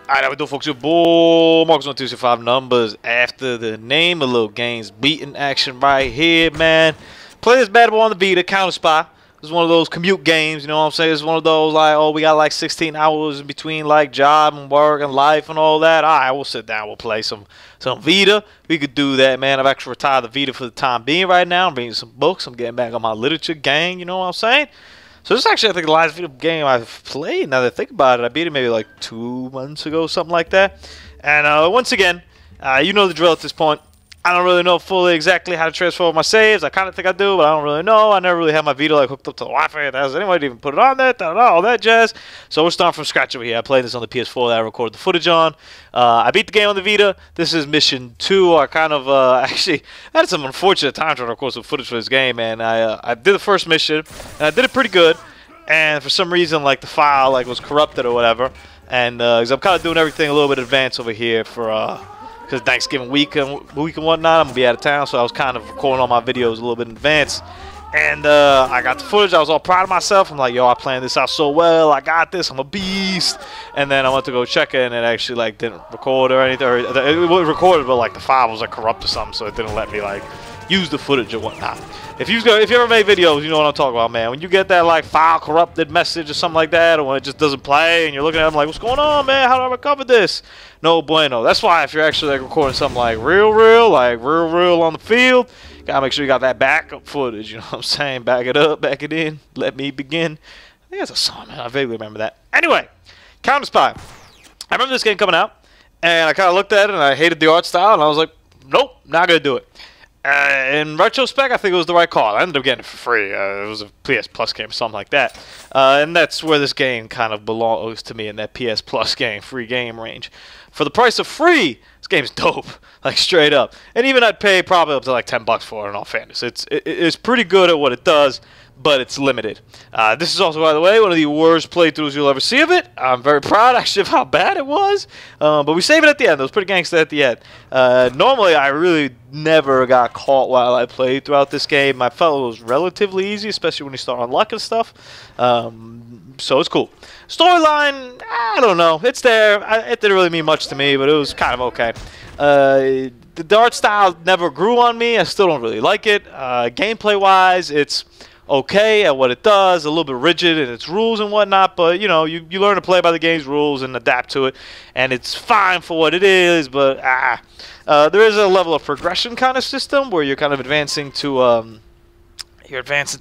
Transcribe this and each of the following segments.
Alright, how we doing, folks? Your boy Marcus 1225 numbers after the name of little games beating action right here, man. Play this bad boy on the Vita, Counterspy. This is one of those commute games, you know what I'm saying? It's one of those like, oh, we got like 16 hours in between like job and work and life and all that. Alright, we'll sit down, we'll play some Vita. We could do that, man. I've actually retired the Vita for the time being right now. I'm reading some books. I'm getting back on my literature gang, you know what I'm saying? So this is actually, I think, the last video game I've played. Now that I think about it, I beat it maybe like 2 months ago, something like that. And once again, you know the drill at this point. I don't really know fully exactly how to transfer over my saves. I kind of think I do, but I don't really know. I never really had my Vita like hooked up to the Wi-Fi. Has anyone even put it on there? All that jazz. So we're starting from scratch over here. I played this on the PS4 that I recorded the footage on. I beat the game on the Vita. This is mission 2. I kind of actually had some unfortunate time trying to record some footage for this game, man. I did the first mission and I did it pretty good. And for some reason, like the file like was corrupted or whatever. And cause I'm kind of doing everything a little bit in advance over here for because Thanksgiving week and whatnot, I'm gonna be out of town, so I was kind of recording all my videos a little bit in advance. And I got the footage. I was all proud of myself. I'm like, yo, I planned this out so well. I got this. I'm a beast. And then I went to go check it, and it actually like didn't record or anything. Or it was recorded, but like the file was like corrupt or something, so it didn't let me like use the footage or whatnot. If you ever made videos, you know what I'm talking about, man. When you get that like file corrupted message or something like that, or when it just doesn't play, and you're looking at them like, what's going on, man? How do I recover this? No bueno. That's why if you're actually like recording something like real on the field, you gotta make sure you got that backup footage. You know what I'm saying? Back it up, back it in. Let me begin. I think that's a song, man. I vaguely remember that. Anyway, Counterspy. I remember this game coming out, and I kind of looked at it, and I hated the art style, and I was like, nope, not gonna do it. In retrospect, I think it was the right call. I ended up getting it for free. It was a PS Plus game, something like that. And that's where this game kind of belongs to me, in that PS Plus game, free game range. For the price of free, this game's dope, like straight up. And even I'd pay probably up to like $10 for it in all fairness. It's pretty good at what it does, but it's limited. This is also, by the way, one of the worst playthroughs you'll ever see of it. I'm very proud, actually, of how bad it was. But we save it at the end. It was pretty gangsta at the end. Normally, I really never got caught while I played throughout this game. I felt it was relatively easy, especially when you start unlocking stuff. So it's cool. Storyline, I don't know. It's there. It didn't really mean much to me, but it was kind of okay. The art style never grew on me. I still don't really like it. Gameplay-wise, it's okay at what it does, a little bit rigid in its rules and whatnot, but you know, you learn to play by the game's rules and adapt to it, and it's fine for what it is. But there is a level of progression kind of system where you're kind of advancing to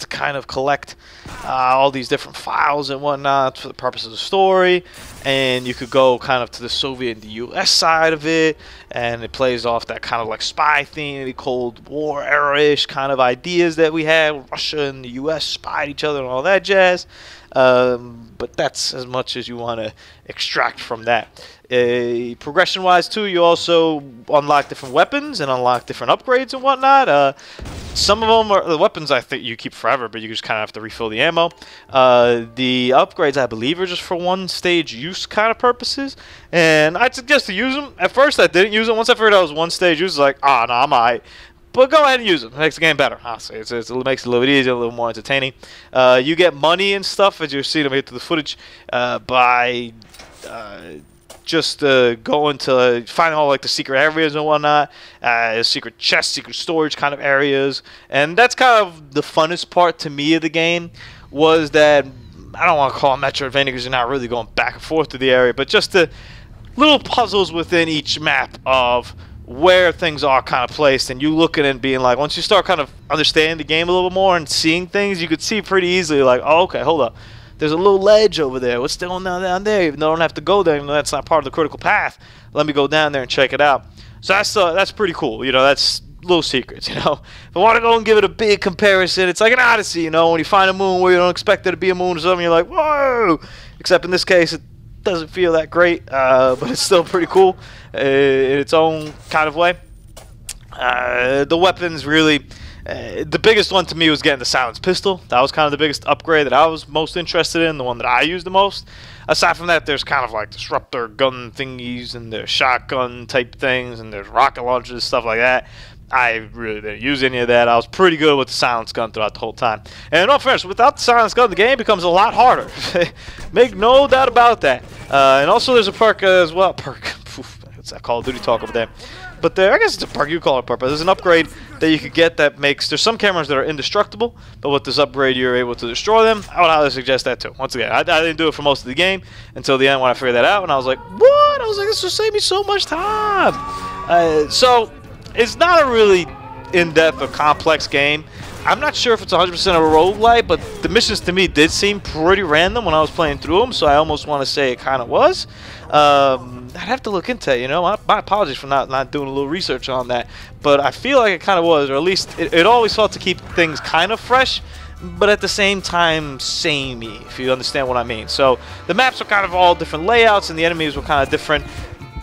kind of collect all these different files and whatnot for the purpose of the story. And you could go kind of to the Soviet and the US side of it, and it plays off that kind of like spy theme, the Cold War era-ish kind of ideas that we had. Russia and the US spied each other and all that jazz. But that's as much as you want to extract from that. Progression-wise, too, you also unlock different weapons and unlock different upgrades and whatnot. Some of them are the weapons I think you keep forever, but you just kind of have to refill the ammo. The upgrades, I believe, are just for one-stage use kind of purposes, and I'd suggest to use them. At first, I didn't use them. Once I figured out it was one-stage use, I was like, no, I'm alright. But go ahead and use them. It makes the game better. Honestly, it makes it a little bit easier, a little more entertaining. You get money and stuff, as you'll see them here through the footage, by just going to finding all like the secret areas and whatnot, secret chests, secret storage kind of areas. And that's kind of the funnest part to me of the game, was that, I don't want to call it Metroidvania because you're not really going back and forth to the area, but just the little puzzles within each map of where things are kind of placed, and you looking and being like, once you start kind of understanding the game a little more and seeing things, you could see pretty easily like, oh, okay, hold up, there's a little ledge over there. What's going on down there? Even though I don't have to go there, even though that's not part of the critical path, let me go down there and check it out. So that's pretty cool. You know, that's little secrets. You know, if I want to go and give it a big comparison, it's like an Odyssey. You know, when you find a moon where you don't expect there to be a moon or something, you're like, whoa! Except in this case, it doesn't feel that great, but it's still pretty cool in its own kind of way. The weapons really, the biggest one to me was getting the silenced pistol. That was kind of the biggest upgrade that I was most interested in, the one that I used the most. Aside from that, there's kind of like disruptor gun thingies, and there's shotgun type things, and there's rocket launchers, stuff like that. I really didn't use any of that. I was pretty good with the silence gun throughout the whole time. And in all fairness, without the silence gun, the game becomes a lot harder. Make no doubt about that. And also there's a perk as well. It's a Call of Duty talk over there. But there, I guess it's a perk, you call it a perk, but there's an upgrade that you could get that makes, there's some cameras that are indestructible, but with this upgrade you're able to destroy them. I would highly suggest that too. Once again, I didn't do it for most of the game until the end when I figured that out, and I was like, what? I was like, this will save me so much time. So, it's not a really in-depth or complex game. I'm not sure if it's 100% a roguelite, but the missions to me did seem pretty random when I was playing through them, so I almost want to say it kind of was. I'd have to look into it, you know. My apologies for not doing a little research on that, but I feel like it kind of was, or at least it always felt to keep things kind of fresh, but at the same time samey, if you understand what I mean. So the maps were kind of all different layouts, and the enemies were kind of different,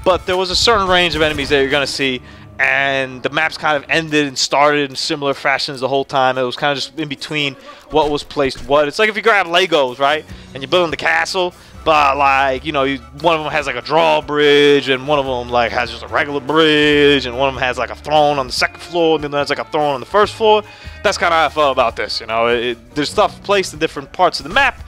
but there was a certain range of enemies that you're going to see, and the maps kind of ended and started in similar fashions the whole time. It was kind of just in between what was placed what. It's like if you grab Legos, right, and you're building the castle, but like, you know, one of them has like a drawbridge, and one of them like has just a regular bridge, and one of them has like a throne on the second floor, and then there's like a throne on the first floor. That's kind of how I felt about this, you know. There's stuff placed in different parts of the map,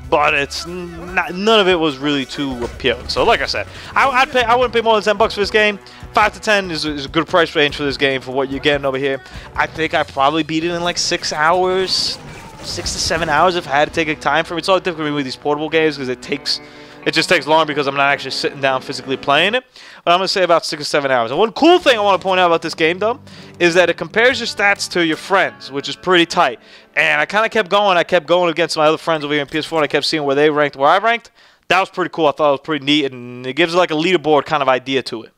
but it's not, none of it was really too appealing. So like I said, I wouldn't pay more than $10 for this game. 5 to 10 is a good price range for this game for what you're getting over here. I think I probably beat it in like 6 hours, 6 to 7 hours if I had to take a time for it. It's all difficult with these portable games because it just takes longer because I'm not actually sitting down physically playing it. But I'm going to say about 6 or 7 hours. And one cool thing I want to point out about this game, though, is that it compares your stats to your friends, which is pretty tight. And I kind of kept going. I kept going against my other friends over here in PS4, and I kept seeing where they ranked, where I ranked. That was pretty cool. I thought it was pretty neat, and it gives like a leaderboard kind of idea to it.